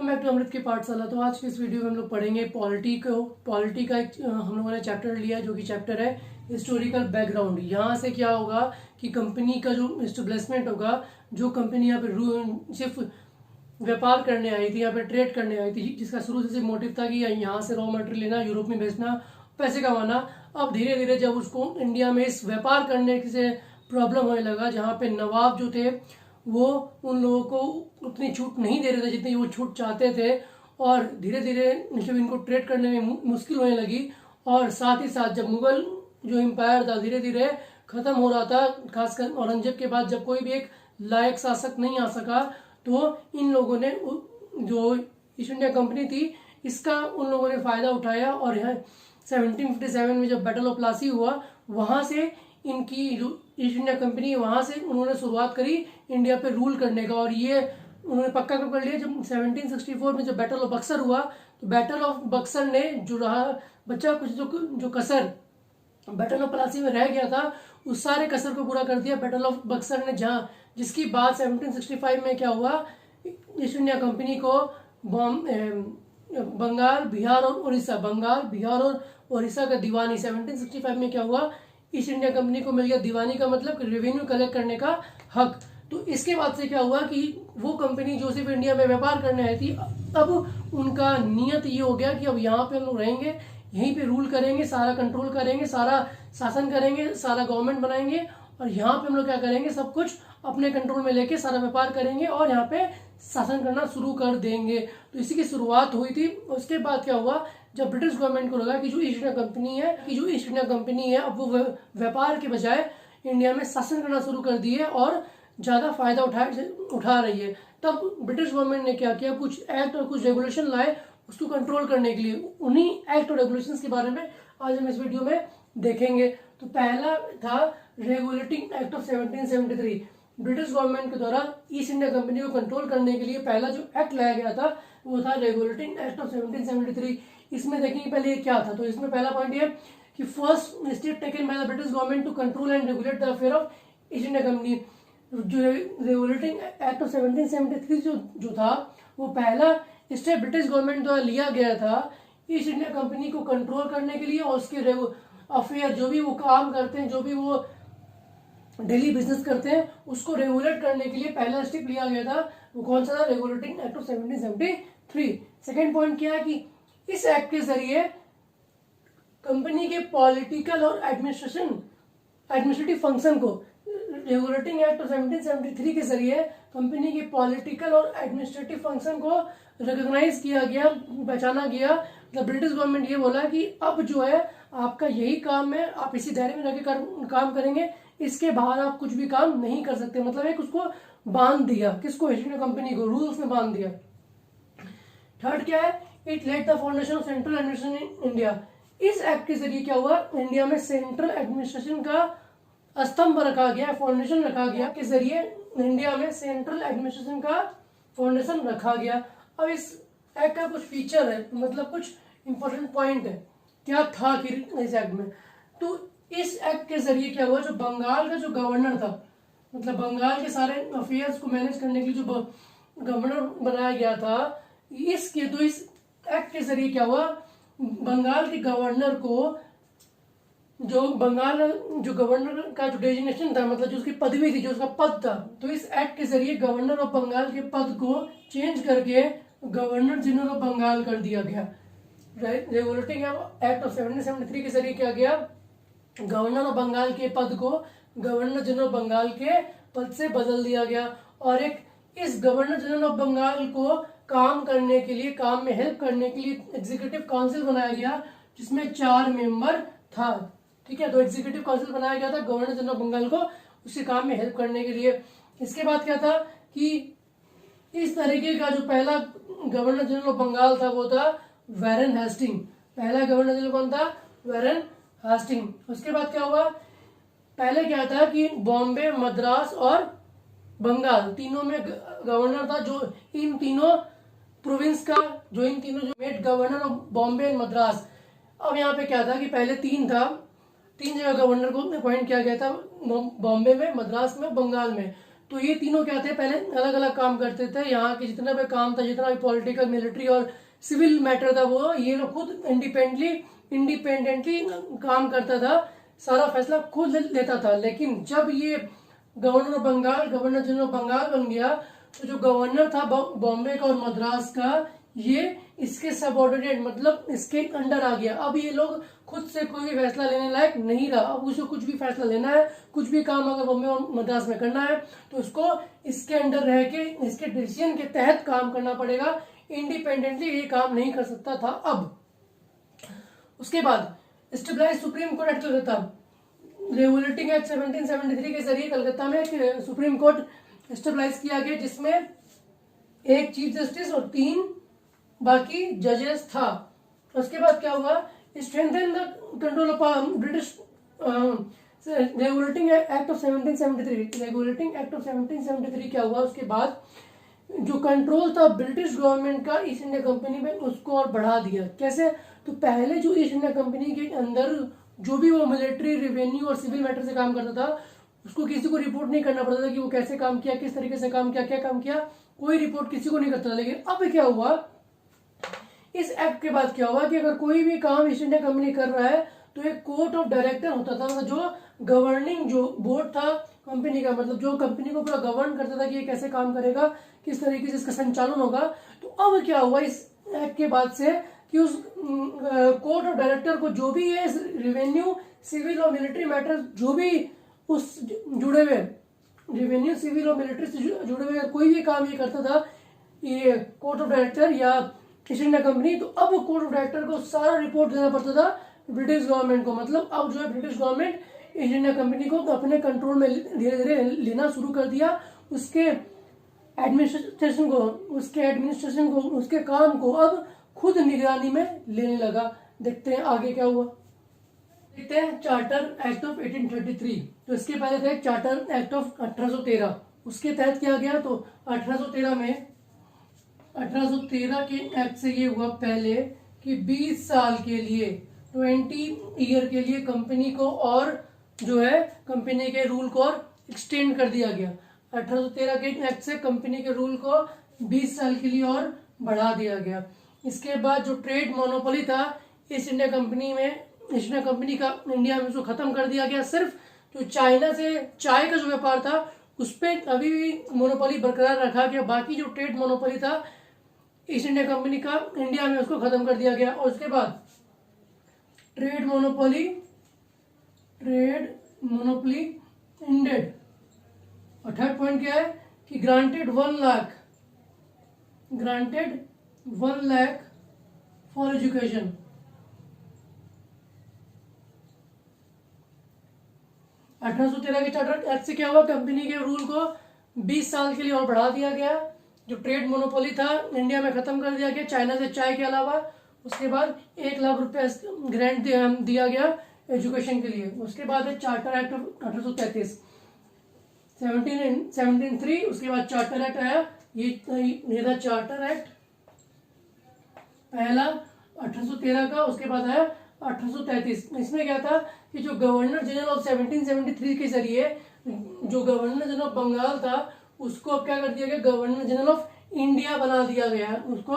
Back to अमृत की पाठशाला। तो आज की इस वीडियो में हम लोग पढ़ेंगे पॉलिटी का एक हम लोगों ने चैप्टर लिया जो कि चैप्टर है हिस्टोरिकल बैकग्राउंड। यहाँ से क्या होगा कि कंपनी का जो एस्टेब्लिशमेंट होगा, जो कंपनी यहाँ पे सिर्फ व्यापार करने आई थी, यहाँ पे ट्रेड करने आई थी, जिसका शुरू से मोटिव था कि यहाँ से रॉ मटेरियल लेना, यूरोप में बेचना, पैसे कमाना। अब धीरे धीरे जब उसको इंडिया में इस व्यापार करने से प्रॉब्लम होने लगा, जहाँ पे नवाब जो थे वो उन लोगों को उतनी छूट नहीं दे रहे थे जितनी वो छूट चाहते थे, और धीरे धीरे जब इनको ट्रेड करने में मुश्किल होने लगी, और साथ ही साथ जब मुगल जो एम्पायर था धीरे धीरे खत्म हो रहा था, खासकर औरंगजेब के बाद जब कोई भी एक लायक शासक नहीं आ सका, तो इन लोगों ने जो ईस्ट इंडिया कंपनी थी इसका उन लोगों ने फायदा उठाया। और यहाँ 1757 में जब बैटल ऑफ प्लासी हुआ, वहां से इनकी जो ईस्ट इंडिया कंपनी वहां से उन्होंने शुरुआत करी इंडिया पे रूल करने का। और ये उन्होंने पक्का कर लिया जब 1764 में जब बैटल ऑफ बक्सर हुआ, तो बैटल ऑफ बक्सर ने जो रहा बच्चा कुछ जो कसर बैटल ऑफ प्लासी में रह गया था, उस सारे कसर को पूरा कर दिया बैटल ऑफ बक्सर ने। जहाँ जिसकी बात 1765 में क्या हुआ, ईस्ट इंडिया कंपनी को बंगाल, बिहार और उड़ीसा का दीवानी 1765 में क्या हुआ, ईस्ट इंडिया कंपनी को मिल गया दीवानी का मतलब रेवेन्यू कलेक्ट करने का हक। तो इसके बाद से क्या हुआ कि वो कंपनी जो सिर्फ इंडिया में व्यापार करने आई थी, अब उनका नियत ये हो गया कि अब यहाँ पे हम लोग रहेंगे, यहीं पे रूल करेंगे, सारा कंट्रोल करेंगे, सारा शासन करेंगे, सारा गवर्नमेंट बनाएंगे, और यहाँ पे हम लोग क्या करेंगे, सब कुछ अपने कंट्रोल में लेके सारा व्यापार करेंगे और यहाँ पे शासन करना शुरू कर देंगे। तो इसी की शुरुआत हुई थी। उसके बाद क्या हुआ, जब ब्रिटिश गवर्नमेंट को लगा कि जो ईस्ट इंडिया कंपनी है अब वो व्यापार के बजाय इंडिया में शासन करना शुरू कर दिए और ज्यादा फायदा उठा रही है, तब ब्रिटिश गवर्नमेंट ने क्या किया, कुछ एक्ट और कुछ रेगुलेशन लाए उसको कंट्रोल करने के लिए। उन्हीं एक्ट और रेगुलेशन के बारे में आज हम इस वीडियो में देखेंगे। तो पहला था regulating act of 1773। British government के द्वारा ईस्ट इंडिया कंपनी को कंट्रोल करने के लिए पहला जो एक्ट लाया गया था वो था रेगुलेटिंग एक्ट ऑफ 1773। इसमें देखेंगे पहले ये क्या था। तो इसमें पहला पॉइंट ये कि first step taken by the British government to control and regulate the affair of East India Company. जो रेगुलेटिंग एक्ट ऑफ 1773 जो था वो पहला स्टेप ब्रिटिश गवर्नमेंट द्वारा लिया गया था ईस्ट इंडिया कंपनी को कंट्रोल करने के लिए, और उसके अफेयर जो भी वो काम करते हैं, जो भी वो डेली बिजनेस करते हैं, उसको रेगुलेट करने के लिए पहला स्टेप लिया गया था। वो कौन सा था, regulating act of 1773। Second point क्या है कि इस एक्ट के जरिए कंपनी के पॉलिटिकल और एडमिनिस्ट्रेटिव फंक्शन को, रेगुलेटिंग एक्ट ऑफ 1773 के जरिए कंपनी के पॉलिटिकल और एडमिनिस्ट्रेटिव फंक्शन को रिकॉग्नाइज किया गया, पहचाना गया। द ब्रिटिश गवर्नमेंट ये बोला कि अब जो है आपका यही काम है, आप इसी दायरे में रहकर काम करेंगे, इसके बाहर आप कुछ भी काम नहीं कर सकते। मतलब एक उसको बांध दिया, किसको, ईस्ट इंडिया कंपनी को रूल्स में बांध दिया। थर्ड क्या है, it let the foundation of central administration in India. इस एक्ट के जरिए क्या हुआ, इंडिया में सेंट्रल एडमिनिस्ट्रेशन का स्तंभ रखा गया, फाउंडेशन रखा गया, के जरिए इंडिया में सेंट्रल एडमिनिस्ट्रेशन का फाउंडेशन रखा गया। अब इस एक्ट का कुछ फीचर है, मतलब कुछ इंपॉर्टेंट पॉइंट है, क्या था कि इस एक्ट में। तो इस एक्ट के जरिए क्या हुआ, जो बंगाल का जो गवर्नर था, मतलब बंगाल के सारे अफेयर्स को मैनेज करने के लिए जो गवर्नर बनाया गया था, इस एक्ट के जरिए क्या हुआ, बंगाल के गवर्नर को जो गवर्नर का जो डेजिग्नेशन था, मतलब जो उसकी पदवी थी, जो उसका पद था, तो इस एक्ट के जरिए गवर्नर ऑफ बंगाल के पद को चेंज करके गवर्नर जनरल ऑफ बंगाल कर दिया गया। रेगुलेटिंग एक्ट ऑफ 1773 के जरिए क्या गया, गवर्नर ऑफ बंगाल के पद को गवर्नर जनरल ऑफ बंगाल के पद से बदल दिया गया। और एक इस गवर्नर जनरल ऑफ बंगाल को काम करने के लिए, काम में हेल्प करने के लिए एग्जीक्यूटिव काउंसिल बनाया गया, जिसमें 4 मेंबर था। ठीक है, तो एग्जीक्यूटिव काउंसिल बनाया गया था गवर्नर जनरल ऑफ बंगाल को उसी काम में हेल्प करने के लिए। इसके बाद क्या था कि इस तरीके का जो पहला गवर्नर जनरल ऑफ बंगाल था वो था वैरन हेस्टिंग। पहला गवर्नर जनरल कौन था, वैरन हेस्टिंग। उसके बाद क्या हुआ, पहले क्या था कि बॉम्बे, मद्रास और बंगाल तीनों में गवर्नर था, जो इन तीनों प्रोविंस का जो made governor of Bombay and Madras. अब यहाँ पे क्या था कि पहले 3 जगह गवर्नर को अपॉइंट किया गया था, बॉम्बे में, मद्रास में, बंगाल में। तो ये तीनों क्या थे, पहले अलग अलग काम करते थे। यहाँ के जितना भी काम था, जितना भी पॉलिटिकल, मिलिट्री और सिविल मैटर था, वो ये लोग खुद इंडिपेंडेंटली काम करता था, सारा फैसला खुद लेता था। लेकिन जब ये गवर्नर जनरल बंगाल बन गया, तो जो गवर्नर था बॉम्बे का और मद्रास का, ये इसके सबऑर्डिनेट मतलब इसके अंडर आ गया। अब ये लोग खुद से कोई भी फैसला लेने लायक नहीं रहा। अब उसको कुछ भी फैसला लेना है, कुछ भी काम अगर बॉम्बे और मद्रास में करना है, तो उसको इसके अंडर रह के, इसके डिसीजन के तहत काम करना पड़ेगा। इंडिपेंडेंटली ये काम नहीं कर सकता था। अब उसके बाद stabilise supreme court act Calcutta, regulating act 1773 के जरिए कलकत्ता में सुप्रीम कोर्ट स्टेबलाइज किया गया, जिसमें एक चीफ जस्टिस और 3 बाकी जजेस था। उसके बाद क्या हुआ, strengthen the control of British regulating act of 1773, regulating act of 1773 क्या हुआ, उसके बाद जो कंट्रोल था ब्रिटिश गवर्नमेंट का ईस्ट इंडिया कंपनी में, उसको और बढ़ा दिया। कैसे, तो पहले जो ईस्ट इंडिया कंपनी के अंदर जो भी वो मिलिट्री, रेवेन्यू और सिविल मैटर से काम करता था, उसको किसी को रिपोर्ट नहीं करना पड़ता था कि वो कैसे काम किया, किस तरीके से काम किया, क्या काम किया, कोई रिपोर्ट किसी को नहीं करता था। लेकिन अब क्या हुआ, इस एक्ट के बाद क्या हुआ कि अगर कोई भी काम ईस्ट इंडिया कंपनी कर रहा है, तो एक कोर्ट ऑफ डायरेक्टर होता था, मतलब जो गवर्निंग जो बोर्ड था कंपनी का, मतलब जो कंपनी को पूरा गवर्न करता था कि ये कैसे काम करेगा, किस तरीके से इसका संचालन होगा। तो अब क्या हुआ इस एक्ट के बाद से कि उस कोर्ट ऑफ डायरेक्टर को जो भी है रेवेन्यू, सिविल और मिलिट्री मैटर जो भी उस जुड़े हुए, रेवेन्यू, सिविल और मिलिट्री से जुड़े हुए कोई भी काम ये करता था, ये कोर्ट ऑफ डायरेक्टर या ईस्ट इंडिया कंपनी, तो अब कोर्ट ऑफ डायरेक्टर को सारा रिपोर्ट देना पड़ता था ब्रिटिश गवर्नमेंट को। मतलब अब जो है British government east India company को अपने कंट्रोल में धीरे धीरे लेना शुरू कर दिया। उसके एडमिनिस्ट्रेशन को, उसके काम को अब खुद निगरानी में लेने लगा। देखते हैं आगे क्या हुआ। देखते हैं चार्टर एक्ट ऑफ 1833। तो इसके पहले थे चार्टर एक्ट ऑफ 1813। उसके तहत किया गया, तो 1813 में 1813 के एक्ट से ये हुआ पहले कि 20 साल के लिए, 20 ईयर के लिए कंपनी को और जो है कंपनी के रूल को और एक्सटेंड कर दिया गया। 1813 के एक्ट से कंपनी के रूल को 20 साल के लिए और बढ़ा दिया गया। इसके बाद जो ट्रेड मोनोपोली था ईस्ट इंडिया कंपनी में, ईस्ट इंडिया कंपनी का इंडिया में, उसको खत्म कर दिया गया। सिर्फ जो चाइना से चाय का जो व्यापार था उस पर अभी भी मोनोपोली बरकरार रखा गया। बाकी जो ट्रेड मोनोपोली था ईस्ट इंडिया कंपनी का इंडिया में, उसको खत्म कर दिया गया। और उसके बाद ट्रेड मोनोपोली एंडेड। और थर्ड पॉइंट क्या है कि ग्रांटेड 1 लाख फॉर एजुकेशन। अठारह सौ 13 के चार्टर एक्ट से क्या हुआ, कंपनी के रूल को 20 साल के लिए और बढ़ा दिया गया। जो ट्रेड मोनोपोली था इंडिया में खत्म कर दिया गया चाइना से चाय के अलावा। उसके बाद 1 लाख रुपए ग्रांट दिया गया एजुकेशन के लिए। उसके बाद है चार्टर एक्ट ऑफ 1833, 1703। उसके बाद चार्टर एक्ट आया, ये था चार्टर एक्ट पहला 1813 का। उसके बाद आया 1833। इसमें क्या था कि जो गवर्नर जनरल ऑफ 1773 के जरिए जो गवर्नर जनरल ऑफ बंगाल था उसको अब क्या कर दिया गया, गवर्नर जनरल ऑफ इंडिया बना दिया गया। उसको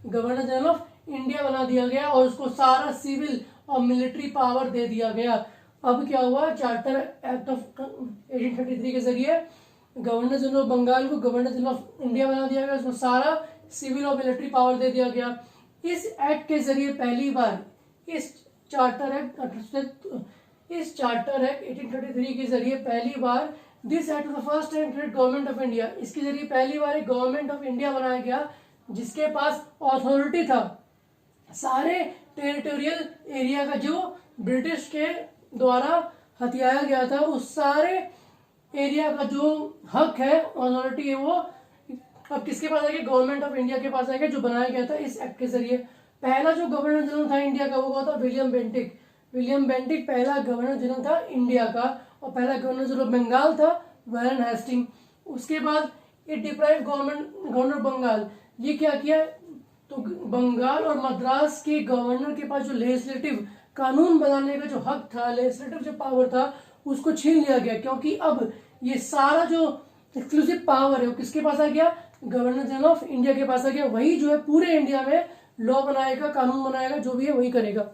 गवर्नर जनरल ऑफ इंडिया बना दिया गया और उसको सारा सिविल और मिलिट्री पावर दे दिया गया। अब क्या हुआ, चार्टर एक्ट ऑफ 1833 के जरिए गवर्नर जनरल ऑफ बंगाल को गवर्नर जनरल ऑफ इंडिया बना दिया गया, उसको सारा सिविल और मिलिट्री पावर दे दिया गया। इस एक्ट के जरिए पहली बार इस चार्टर एक्ट 1833 के जरिए पहली बार this act the first time create government of India. इसके जरिए पहली बार एक गवर्नमेंट ऑफ इंडिया बनाया गया जिसके पास अथॉरिटी था सारे टेरिटोरियल एरिया का जो ब्रिटिश के द्वारा हथियाया गया था, उस सारे एरिया का जो हक है, अथॉरिटी है, वो अब किसके पास आएगा, गवर्नमेंट ऑफ इंडिया के पास आएगा, जो बनाया गया था इस एक्ट के जरिए। पहला जो गवर्नर जनरल था इंडिया का वो था विलियम बेंटिक पहला गवर्नर जनरल था इंडिया का, और पहला गवर्नर जनरल बंगाल था वैरन हेस्टिंग। उसके बाद इट डिप्राइव गवर्नर बंगाल, ये क्या किया, तो बंगाल और मद्रास के गवर्नर के पास जो लेजिस्लेटिव कानून बनाने का जो हक था, लेजिस्लेटिव जो पावर था, उसको छीन लिया गया, क्योंकि अब ये सारा जो एक्सक्लूसिव पावर है वो किसके पास आ गया, गवर्नर जनरल ऑफ इंडिया के पास आ गया। वही जो है पूरे इंडिया में लॉ बनाएगा, कानून बनाएगा, जो भी है वही करेगा।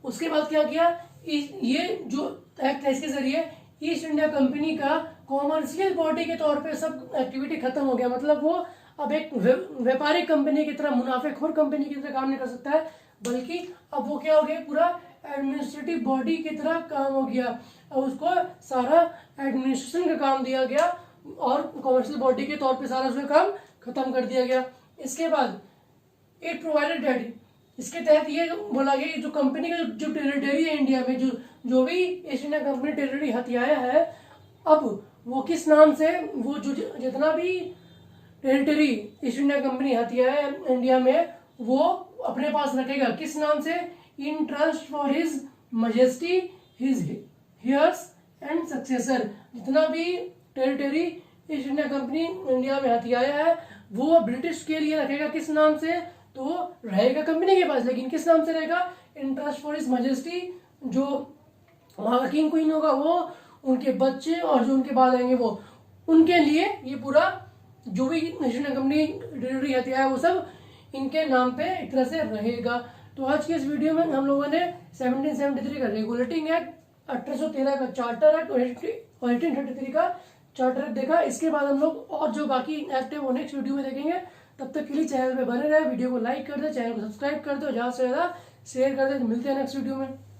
उसके बाद क्या किया, ये जो एक्ट है इसके जरिए ईस्ट इंडिया कंपनी का कॉमर्शियल बॉडी के तौर पे सब एक्टिविटी खत्म हो गया। मतलब वो अब एक व्यापारिक कंपनी की तरह, मुनाफेखोर कंपनी की तरह काम नहीं कर सकता है, बल्कि अब वो क्या हो गया, पूरा एडमिनिस्ट्रेटिव बॉडी की तरह काम हो गया। अब उसको सारा एडमिनिस्ट्रेशन का काम दिया गया और कॉमर्शियल बॉडी के तौर पे सारा उसका काम खत्म कर दिया गया। इसके बाद इट प्रोवाइडेड डेट, इसके तहत ये बोला गया कि जो कंपनी का जो टेरिटरी है इंडिया में, जो भी ईस्ट इंडिया कंपनी टेरिटरी हथियाया है, अब वो किस नाम से, वो जो जितना भी टेरिटरी ईस्ट इंडिया कंपनी हथियाया है इंडिया में, वो अपने पास रखेगा। किस नाम से, in trust for his majesty, his heirs and successor. जितना भी territory East India Company India में हथियाया है वो ब्रिटिश के लिए रखेगा। किस नाम से, तो रहेगा कंपनी के पास, लेकिन किस नाम से रहेगा, इन ट्रस्ट फॉर हिज मजेस्टी। जो वहां का किंग क्वीन होगा वो, उनके बच्चे और जो उनके बाद आएंगे वो, उनके लिए ये पूरा जो भी ईस्ट इंडिया कंपनी टेरिटरी हथियाया है वो सब इनके नाम पे एक तरह से रहेगा। तो आज के इस वीडियो में हम लोगों ने 1773 का रेगुलेटिंग एक्ट, 1813 का चार्टर एक्ट और 1833 का चार्टर एक्ट देखा। इसके बाद हम लोग और जो बाकी एक्ट है वो नेक्स्ट वीडियो में देखेंगे। तब तक के लिए चैनल पे बने रहे, वीडियो को लाइक कर दे, चैनल को सब्सक्राइब कर दो, ज्यादा से ज्यादा शेयर कर दे। मिलते हैं नेक्स्ट वीडियो में।